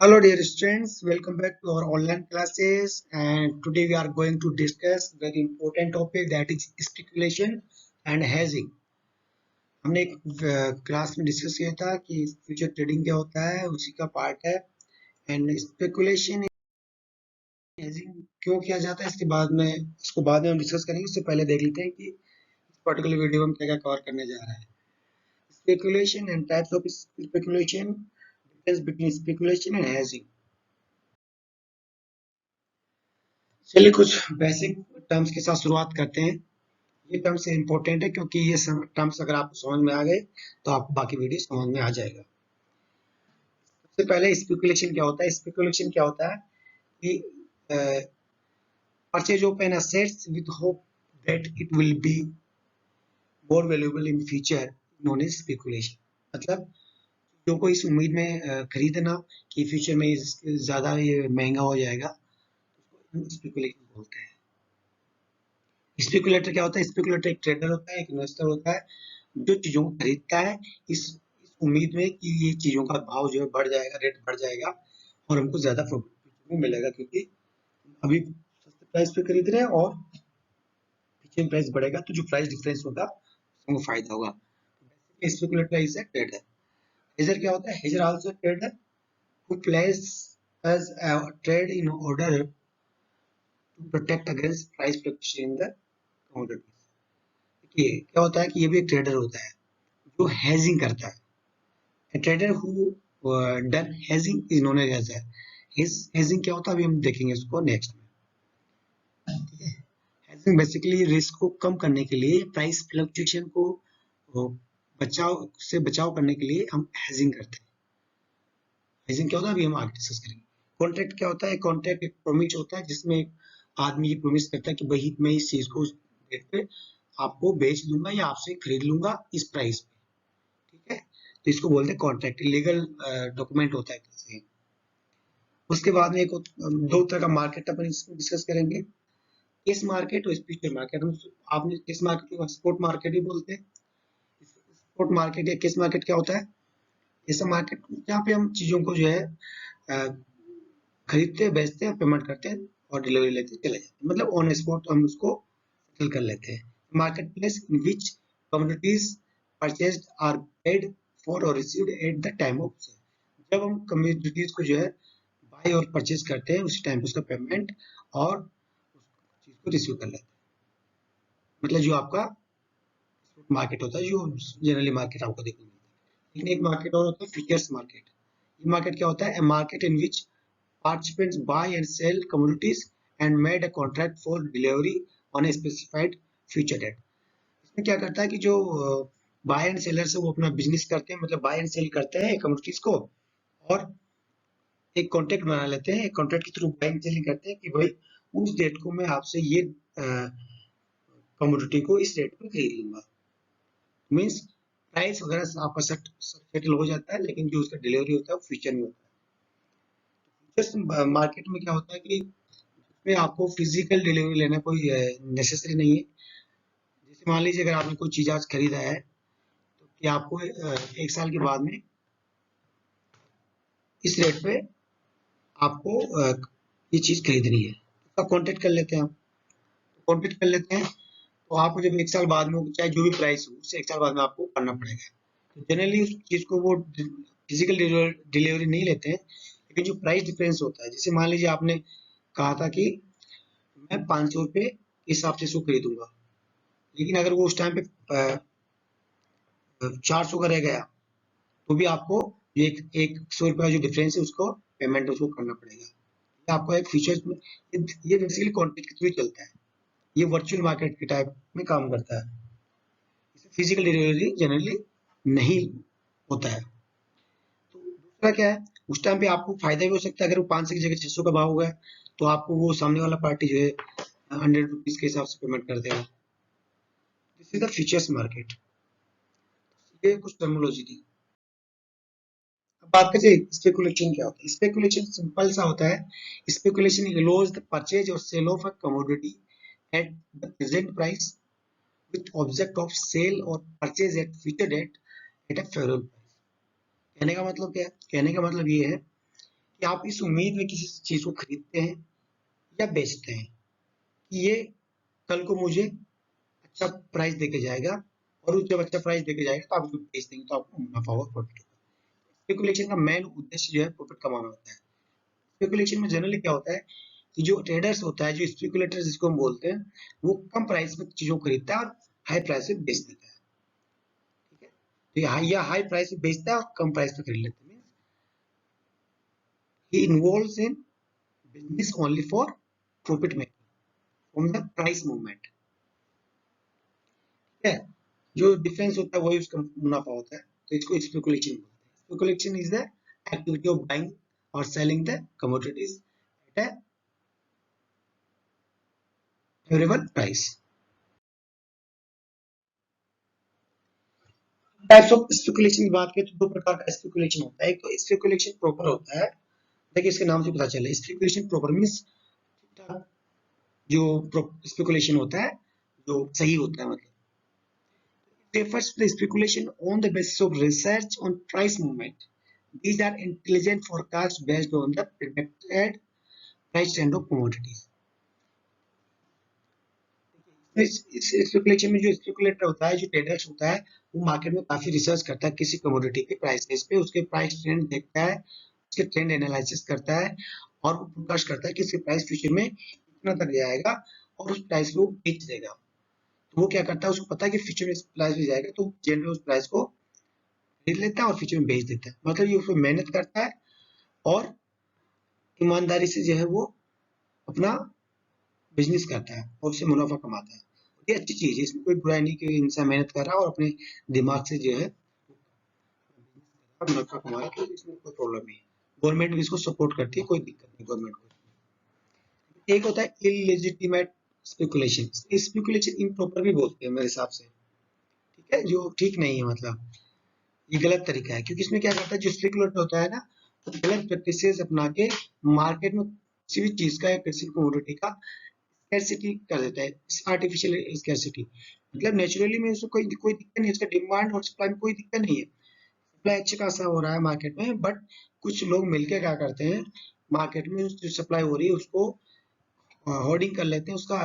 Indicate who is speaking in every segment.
Speaker 1: Hello dear students, welcome back to our online classes and today we are going to discuss very important topic that is speculation and hedging. हमने एक class में discuss किया था कि future trading क्या होता है, उसी का पार्ट है एंड स्पेकुलेशन हेजिंग क्यों किया जाता है इसको बाद में हम डिस्कस करेंगे। उससे पहले देख लेते हैं कि इस पर्टिकुलर वीडियो में हम क्या क्या कवर करने जा रहे हैं। Speculation and types of speculation, difference between speculation and hedging. चलिए कुछ बेसिक टर्म्स के साथ शुरुआत करते हैं। ये टर्म्स इम्पोर्टेंट है क्योंकि ये टर्म्स अगर आपको समझ में आ गए तो आपको बाकी वीडियो समझ में आ जाएगा। सबसे पहले स्पेकुलेशन क्या होता है? स्पेकुलेशन क्या होता है कि purchase of an assets with hope that it will be more valuable in future, known as speculation. मतलब जो को इस उम्मीद में खरीदना कि फ्यूचर में ज्यादा ये महंगा हो जाएगा, स्पेकुलेशन बोलते हैं। स्पेकुलेटर क्या होता है? स्पेकुलेटर एक ट्रेडर होता है, एक इन्वेस्टर होता है जो चीजों को खरीदता है इस उम्मीद में कि ये चीजों का भाव जो है बढ़ जाएगा, रेट बढ़ जाएगा और हमको ज्यादा प्रॉफिट मिलेगा, क्योंकि अभी सस्ते प्राइस पे खरीद रहे हैं और पीछे में प्राइस बढ़ेगा तो जो प्राइस डिफरेंस होगा हमको फायदा होगा। Speculator is a trader. हेजर क्या होता है? हेजर also trader who plays as a trade in order to protect against price fluctuation in the commodity। देखिए क्या होता है कि ये भी एक ट्रेडर होता है जो हेजिंग करता है। A trader who done hedging is known as hedger। hedging क्या होता है अभी हम देखेंगे इसको नेक्स्ट में। hedging बेसिकली रिस्क को कम करने के लिए, प्राइस फ्लक्चुएशन को बचाव करने के लिए हम hedging करते हैं। hedging क्या होता है अभी हम आगे डिस्कस करेंगे। कॉन्ट्रैक्ट क्या होता है? कॉन्ट्रैक्ट एक प्रोमिस होता है जिसमें आदमी ये प्रोमिस करता है कि भाई मैं इस चीज को रेट पे आपको बेच दूंगा या आपसे खरीद लूंगा इस प्राइस पे, ठीक है। तो इसको बोलते हैं कॉन्ट्रैक्ट, लीगल डॉक्यूमेंट होता है। उसके बाद में एक दो तरह का मार्केट अपन डिस्कस करेंगे, केस मार्केट और फ्यूचर मार्केट। हम आपने केस मार्केट को स्पॉट मार्केट ही बोलते हैं। स्पॉट मार्केट या केस मार्केट क्या होता है? ऐसा मार्केट जहाँ पे हम चीजों को जो है खरीदते हैं, बेचते हैं, पेमेंट करते हैं और डिलीवरी लेते हैं, चले जाते हैं। मतलब ऑन स्पॉट हम उसको सेटल कर लेते हैं। Market place in which commodities purchased are paid for और received at the time of sale. जब हम कमोडिटीज को जो है बाय और परचेज करते हैं उसी टाइम पे उसका पेमेंट और उस चीज को रिसीव कर लेते हैं। मतलब जो आपका मार्केट होता है, जो जनरली मार्केट आपको देखने को मिलता है। लेकिन एक मार्केट और होता है फ्यूचर्स मार्केट। ये मार्केट क्या होता है? A market in which participants buy and sell commodities and made a contract for delivery on a specified future date। इसमें क्या करता है कि जो बाय एंड सेलर से वो अपना बिजनेस करते हैं, मतलब बाय एंड सेल करते हैं कमोडिटीज को और एक कॉन्ट्रैक्ट बना लेते हैं। एक कॉन्ट्रैक्ट के थ्रू बाइंग सेलिंग करते हैं कि भाई उस डेट को मैं आपसे ये कमोडिटी को इस रेट पे खरीद लूंगा। मीन्स प्राइस वगैरह आपका सेटल हो जाता है, लेकिन जो उसका डिलीवरी होता है वो फ्यूचर में होता है। फ्यूचर्स मार्केट में क्या होता है कि उसमें आपको फिजिकल डिलीवरी लेना कोई नेसेसरी नहीं है। जैसे मान लीजिए अगर आपने कोई चीज आज खरीदा है तो कि आपको एक साल के बाद में इस रेट पे आपको ये चीज खरीदनी है, उसका कॉन्टेक्ट कर लेते हैं हम। कॉन्टेक्ट कर लेते हैं तो आपको जब एक साल बाद में चाहे जो भी प्राइस हो उससे एक साल बाद में आपको करना पड़ेगा। तो जनरली उस चीज को वो फिजिकल डिलीवरी नहीं लेते हैं, लेकिन जो प्राइस डिफरेंस होता है, जैसे मान लीजिए आपने कहा था कि मैं 500 रुपये के हिसाब से इसको खरीदूंगा, लेकिन अगर वो उस टाइम पे 400 का रह गया तो भी आपको एक 100 रुपया जो डिफरेंस है उसको पेमेंट उसको करना पड़ेगा। ये आपको एक फीचर में ये बेसिकली कॉन्ट्रैक्ट के थ्रू चलता है। ये वर्चुअल मार्केट के टाइप में काम करता है। फिजिकल डिलीवरी जनरली नहीं होता है। तो दूसरा क्या है, उस टाइम पे आपको फायदा भी हो सकता है। अगर वो 500 की जगह 600 का भाव होगा तो आपको वो सामने वाला पार्टी जो है 100 रुपीज के हिसाब से पेमेंट कर देगा। This is the futures market. ये कुछ टर्मिनोलॉजी थी। अब बात करते हैं स्पेकुलेशन क्या होता है। स्पेकुलेशन सिंपल सा होता है। Speculation allows the purchase or sale of a commodity at the present price with object of sale or purchase at future date at a favorable price। कहने का मतलब क्या है? कहने का मतलब ये है कि आप इस उम्मीद में किसी चीज को खरीदते हैं या बेचते हैं कि ये कल को मुझे अच्छा प्राइस देके जाएगा, और जब अच्छा प्राइस देके जाएगा तो आप उसको बेच देंगे, तो आपको मुनाफा और प्रॉफिट होगा। स्पेकुलेशन का मेन उद्देश्य जो है प्रॉफिट कमाना होता है। स्पेकुलेशन में जनरली क्या होता है कि जो ट्रेडर्स होता है, जो स्पेकुलेटर्स जिसको हम बोलते हैं, वो कम प्राइस में चीजों को खरीदता है और हाई प्राइस में बेच देता है। ठीक है, तो ये हाई प्राइस में बेचता है और कम प्राइस में खरीद लेता है। He involves in business only for profit making from the price movement. ठीक है, जो डिफरेंस होता है वही उसका मुनाफा होता है, तो इसको स्पेकुलेशन बोलते हैं। Speculation is the activity of buying और selling the commodities at a favourable price. Types of speculation की बात करें तो दो प्रकार का स्पेकुलेशन होता है। एक तो स्पेकुलेशन प्रॉपर होता है, देखिए इसके नाम से पता चले, स्पेकुलेशन प्रॉपर मीन्स जो स्पेकुलेशन होता है जो सही होता है, मतलब refers to the speculation on the basis of research on price movement. These are intelligent forecasts based on the predicted price trend of commodities. इस स्पेकुलेशन में जो स्पेकुलेटर होता है, जो ट्रेडर्स होता है, वो मार्केट में काफी रिसर्च करता है किसी कमोडिटी के प्राइसेस पे, उसके प्राइस ट्रेंड देखता है, उसके ट्रेंड एनालिसिस करता है और वो फोरकास्ट करता है कि इसके प्राइस फ्यूचर में कितना तक जाएगा और उस प्राइस को बेच देगा। तो वो क्या करता है, उसको पता है कि फ्यूचर में इस प्राइस पे जाएगा, तो जनरली उस प्राइस को खरीद लेता है और फ्यूचर में बेच देता है। मतलब ये उसमें मेहनत करता है और ईमानदारी से जो है वो अपना बिजनेस करता है और उससे मुनाफा कमाता है। ये अच्छी चीज है, इसमें कोई बुराई नहीं कि इंसान मेहनत कर रहा है और अपने दिमाग से जो है मुनाफा कमा रहा है, तो इसमें कोई प्रॉब्लम नहीं है। गवर्नमेंट भी इसको सपोर्ट करती है, कोई दिक्कत नहीं गवर्नमेंट को। एक होता है इलेजिटिमेट स्पेकुलेशन, स्पेकुलेशन इम्प्रॉपर भी बोलते हैं मेरे हिसाब से। ठीक है, जो ठीक नहीं है, मतलब ये गलत तरीका है, क्योंकि इसमें क्या करता है, जो स्पेकुलेटर होता है ना, वो गलत प्रैक्टिसेस अपना के मार्केट में किसी भी चीज का या किसी कमोडिटी का स्कैरसिटी कर देता है, आर्टिफिशियल स्कैरसिटी। मतलब नेचुरली में उसको कोई कोई दिक्कत नहीं है, उसका डिमांड और सप्लाई में कोई दिक्कत नहीं है, सप्लाई अच्छा खासा हो रहा है मार्केट में, बट कुछ लोग मिलकर क्या करते हैं, मार्केट में जो सप्लाई हो रही है उसको होर्डिंग कर लेते हैं, उसका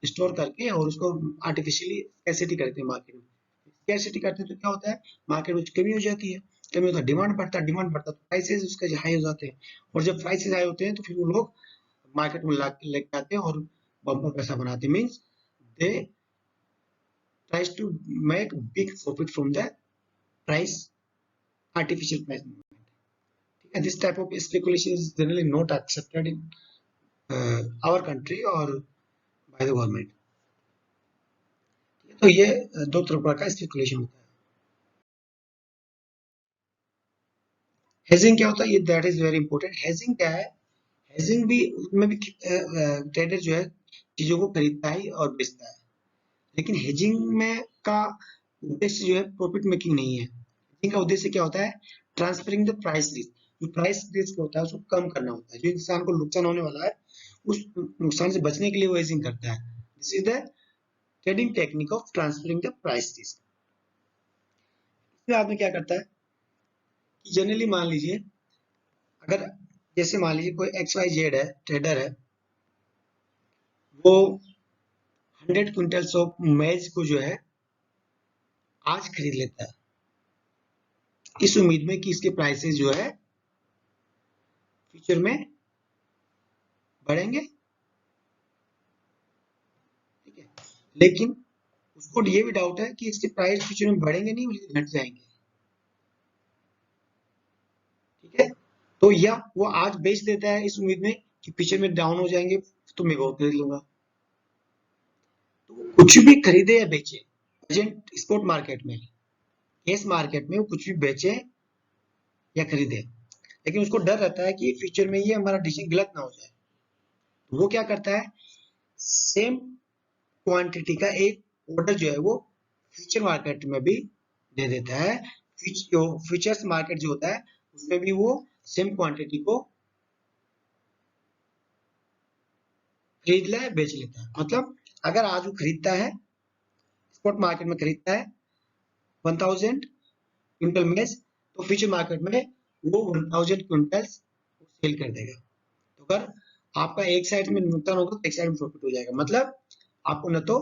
Speaker 1: स्टोर करके, और उसको आर्टिफिशियली स्कैरसिटी करते हैं मार्केट में। स्कैरसिटी करते हैं तो क्या होता है, मार्केट में कमी हो जाती है, कमी होता है, डिमांड बढ़ता है, तो प्राइसेस उसके हाई हो जाते हैं, और जब प्राइसेस हाई होते हैं तो फिर वो लोग मार्केट में लेके आते हैं और बम्पर पैसा बनाते हैं, means they tries to make big profit from the price, artificial price. ठीक है, this type of speculation is generally not accepted in our country और बाय द गवर्नमेंट। तो ये दो प्रकार का स्पेकुलेशन होता है। हेजिंग क्या होता है, ये that is very important. Hedging क्या है, हेजिंग भी उसमें भी ट्रेडर जो है चीजों को खरीदता है और बेचता है, लेकिन हेजिंग में का उद्देश्य जो है प्रॉफिट मेकिंग नहीं है। हेजिंग का उद्देश्य क्या होता है, ट्रांसफरिंग द प्राइस रिस्क। जो प्राइस रिस्क होता है उसको कम करना होता है, जो इंसान को नुकसान होने वाला है उस नुकसान से बचने के लिए वो हेजिंग करता है। This is the trading technique of transferring the price risk. इसमें आदमी क्या करता है कि जनरली मान लीजिए, अगर जैसे मान लीजिए कोई एक्स वाई जेड है, ट्रेडर है, वो 100 क्विंटल्स ऑफ मैज को जो है आज खरीद लेता है, इस उम्मीद में कि इसके प्राइसेस जो है फ्यूचर में बढ़ेंगे। ठीक है, लेकिन उसको ये भी डाउट है कि इसके प्राइस फ्यूचर में बढ़ेंगे नहीं बल्कि घट जाएंगे। ठीक है, तो या वो आज बेच देता है इस उम्मीद में कि फ्यूचर में डाउन हो जाएंगे तो मैं वो खरीद लूंगा। तो कुछ भी खरीदे या बेचे प्रेजेंट स्पॉट मार्केट में, केस मार्केट में वो कुछ भी बेचे या खरीदे, लेकिन उसको डर रहता है कि फ्यूचर में ये हमारा डिसीजन गलत ना हो जाए, तो वो क्या करता है, सेम क्वांटिटी का एक ऑर्डर जो है वो फ्यूचर मार्केट में भी दे देता है। फ्यूचर्स मार्केट जो होता है उसमें भी वो सेम क्वांटिटी को खरीद ले बेच लेता है। मतलब अगर आज वो खरीदता है, स्पॉट मार्केट में खरीदता है 1000 क्विंटल मेज, तो फ्यूचर मार्केट में वो 1000 क्विंटल्स सेल कर देगा। तो अगर आपका एक साइड में नुकसान होगा तो एक साइड में प्रॉफिट हो जाएगा, मतलब आपको न तो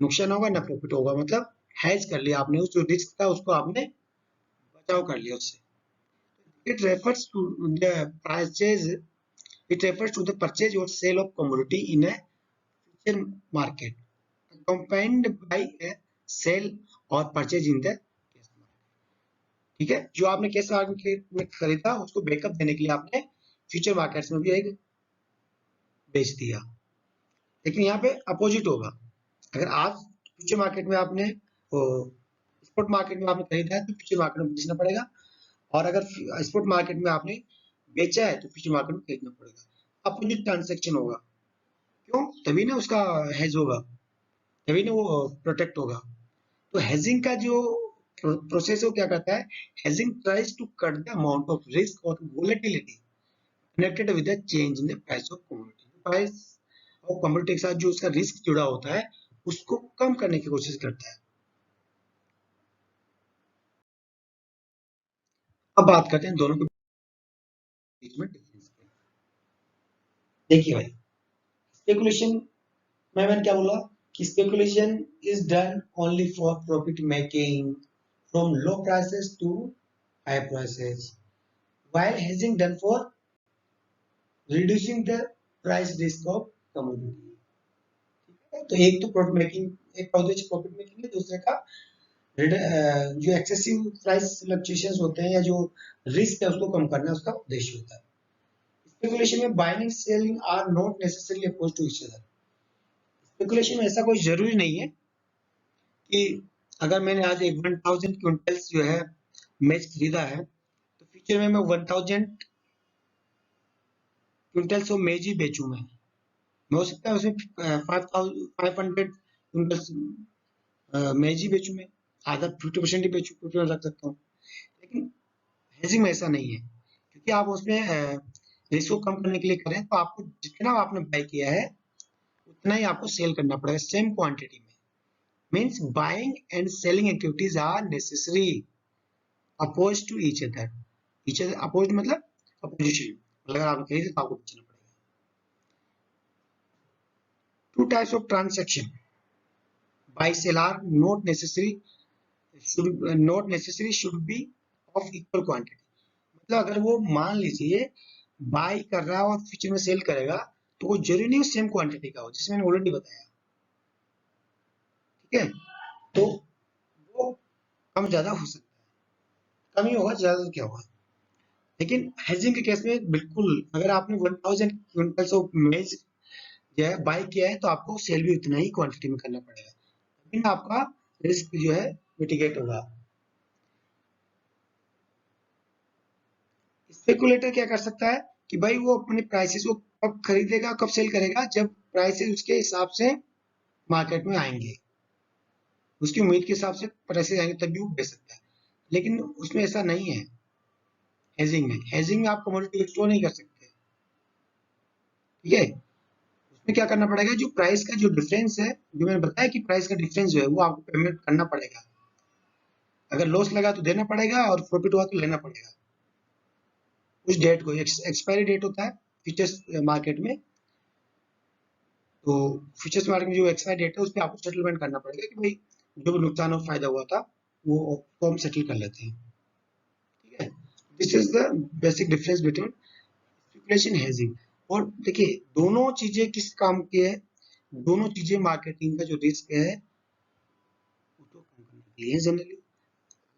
Speaker 1: नुकसान होगा न प्रॉफिट होगा, मतलब हैज कर लिया आपने, उस जो रिस्क था उसको आपने बचाव कर लिया उससे। It refers to the purchase it refers to the purchase और sale of commodity in a future market accompanied by a sell और purchase in the cash market. ठीक है, जो आपने कैश मार्केट में खरीदा उसको बैकअप देने के लिए आपने फ्यूचर मार्केट्स में भी एक बेच दिया। लेकिन यहाँ पे अपोजिट होगा, अगर आज फ्यूचर मार्केट में आपने स्पॉट मार्केट में आपने खरीदा है तो फ्यूचर मार्केट में बेचना पड़ेगा, और अगर स्पॉट मार्केट में आपने बेचा है तो फ्यूचर मार्केट में खरीदना पड़ेगा। अपोजिट ट्रांजेक्शन होगा, क्यों? तभी ना उसका हेज होगा, तभी ना वो प्रोटेक्ट होगा। तो हेजिंग का जो प्रोसेस है वो क्या करता है, hedging tries to cut the amount of risk और volatility connected with the change in the price of commodity. Price और कमोडिटी के साथ जो उसका रिस्क जुड़ा होता है उसको कम करने की कोशिश करता है। अब बात करते हैं दोनों के बीच में डिफरेंस। देखिए भाई, स्पेकुलेशन में मैंने क्या बोला कि speculation is done only for profit making from low prices to high prices, while hedging done for reducing the price risk of commodity। तो एक तो प्रॉफिट मेकिंग, एक का उद्देश्य प्रॉफिट मेकिंग है, दूसरे का जो एक्सेसिव प्राइस फ्लक्चुएशंस होते हैं या जो रिस्क है उसको कम करना उसका उद्देश्य होता है। स्पेकुलेशन में buying and selling are not necessarily oppose to each other. Speculation में ऐसा कोई जरूरी नहीं है कि अगर मैंने आज एक 1000 क्विंटल्स जो है मैच खरीदा है तो फ्यूचर में मैं 1000 क्विंटल्स ऑफ मेज ही बेचूं। मैं हो सकता है उसमें 500 क्विंटल्स मेज ही बेचूं, मैं आधा 50% ही बेचूं, 50% रख सकता हूँ। लेकिन हेजिंग में ऐसा नहीं है, क्योंकि आप उसमें रिस्क को कम करने के लिए करें तो आपको जितना आपने बाय किया है उतना ही आपको सेल करना पड़ेगा सेम क्वांटिटी में। Means buying and selling activities are necessary oppose to each other oppose मतलब अपोजिशन, अगर आप खरीदे तो आपको बेचना पड़ेगा। Two types of transaction buy sell are not necessary should be of equal quantity. मतलब अगर वो मान लीजिए बाय कर रहा है और फ्यूचर में सेल करेगा तो वो जरूरी नहीं सेम क्वांटिटी का हो, जिसमें मैंने ऑलरेडी बताया। ठीक है, तो वो कम ज्यादा हो सकता है, कम ही होगा, ज्यादा क्या होगा। लेकिन हेजिंग के केस में बिल्कुल, अगर आपने 1000 क्विंटल्स ऑफ मेज जो है बाय किया है तो आपको सेल भी उतना ही क्वांटिटी में करना पड़ेगा, लेकिन आपका रिस्क जो है मिटिगेट होगा। स्पेकुलेटर क्या कर सकता है कि भाई वो अपने प्राइसेस को कब खरीदेगा कब सेल करेगा, जब प्राइसेस उसके हिसाब से मार्केट में आएंगे, उसकी उम्मीद के हिसाब से प्राइसेस आएंगे तभी वो बेच सकता है। लेकिन उसमें ऐसा नहीं है। हेजिंग में आप कमोडिटी स्टोर नहीं कर सकते। ठीक है, उसमें क्या करना पड़ेगा, जो प्राइस का जो डिफरेंस है, जो मैंने बताया कि प्राइस का डिफरेंस जो है वो आपको पेमेंट करना पड़ेगा। अगर लॉस लगा तो देना पड़ेगा और प्रॉफिट हुआ तो लेना पड़ेगा। उस डेट को एक्सपायरी डेट होता है फ्यूचर्स मार्केट में, तो फ्यूचर्स मार्केट में जो एक्सपायरी डेट है उस पर आपको सेटलमेंट करना पड़ेगा कि भाई जो भी नुकसान और फायदा हुआ था वो हम सेटल कर लेते हैं। ठीक है, this is the basic difference between speculation hedging. और देखिए दोनों चीजें किस काम की है, दोनों चीजें मार्केटिंग का जो रिस्क है उसको कम करने के लिए जनरली।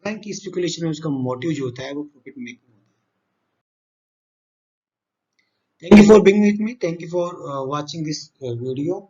Speaker 1: हालांकि स्पेकुलेशन में उसका मोटिव जो होता है वो प्रॉफिट मेकिंग होता है। Thank you for being with me, thank you for watching this video.